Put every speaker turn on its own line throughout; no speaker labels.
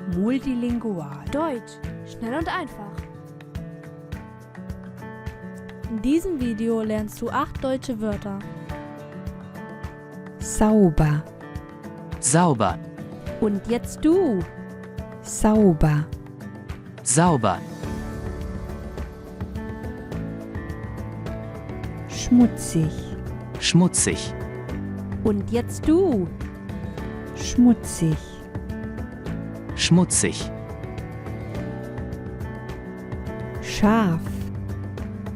Multilingual.
Deutsch, schnell und einfach.
In diesem Video lernst du 8 deutsche Wörter.
Sauber,
Sauber,
Und jetzt du.
sauber,
sauber,
schmutzig,
schmutzig,
Und jetzt du.
schmutzig,
schmutzig,
scharf,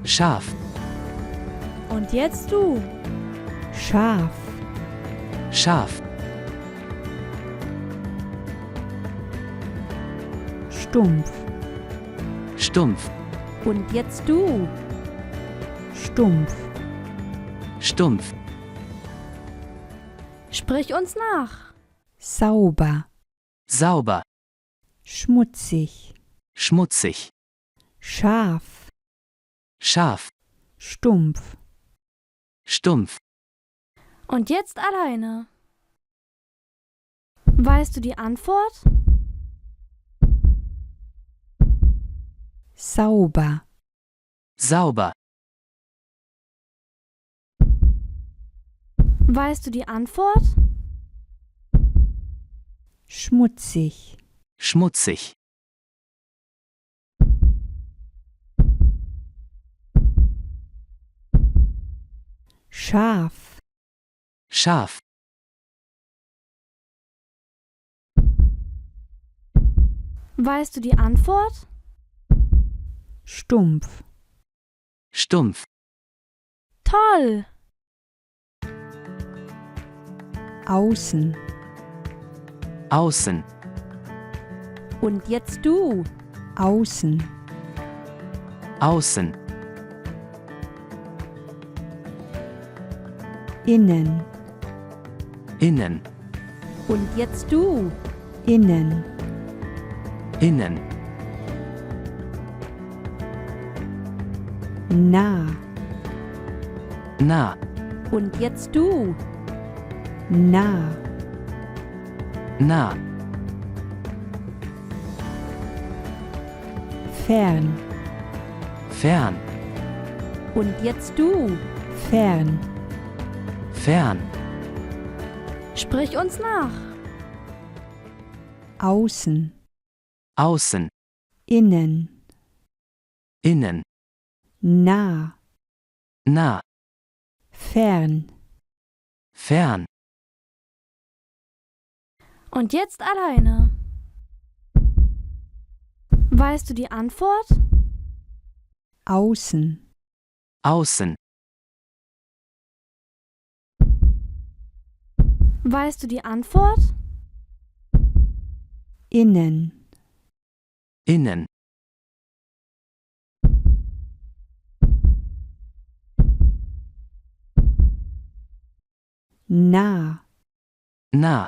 scharf,
Und jetzt du.
scharf,
scharf,
stumpf,
stumpf,
Und jetzt du.
stumpf,
stumpf,
Sprich uns nach.
sauber,
sauber,
schmutzig,
schmutzig,
scharf,
scharf,
stumpf,
stumpf.
Und jetzt alleine. Weißt du die Antwort?
sauber,
Sauber,
Weißt du die Antwort?
schmutzig,
schmutzig,
scharf,
scharf,
Weißt du die Antwort?
stumpf,
stumpf,
Toll!
außen,
außen,
Und jetzt du.
außen,
außen,
innen,
innen,
Und jetzt du.
innen,
innen,
nah,
nah,
Und jetzt du.
nah,
nah,
fern,
fern,
Und jetzt du.
fern,
fern,
Sprich uns nach.
außen,
außen,
innen,
innen,
nah,
nah,
fern,
fern.
Und jetzt alleine. Weißt du die Antwort?
außen,
Außen,
Weißt du die Antwort?
innen,
innen,
nah,
nah,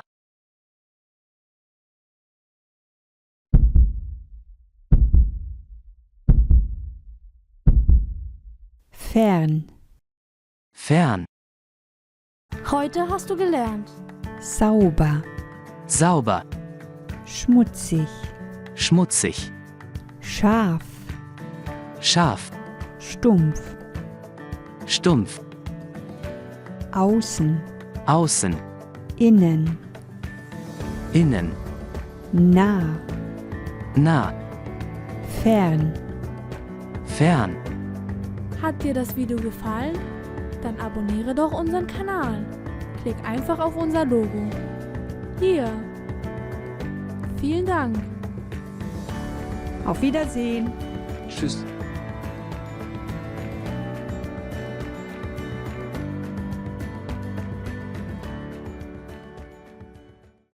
fern,
fern,
Heute hast du gelernt.
sauber,
sauber,
schmutzig,
schmutzig,
scharf,
scharf,
stumpf,
stumpf,
außen,
außen,
innen,
innen,
nah,
nah,
fern.
fern.
Hat dir das Video gefallen? Dann abonniere doch unseren Kanal. Klick einfach auf unser Logo. Hier. Vielen Dank.
Auf Wiedersehen.
Tschüss.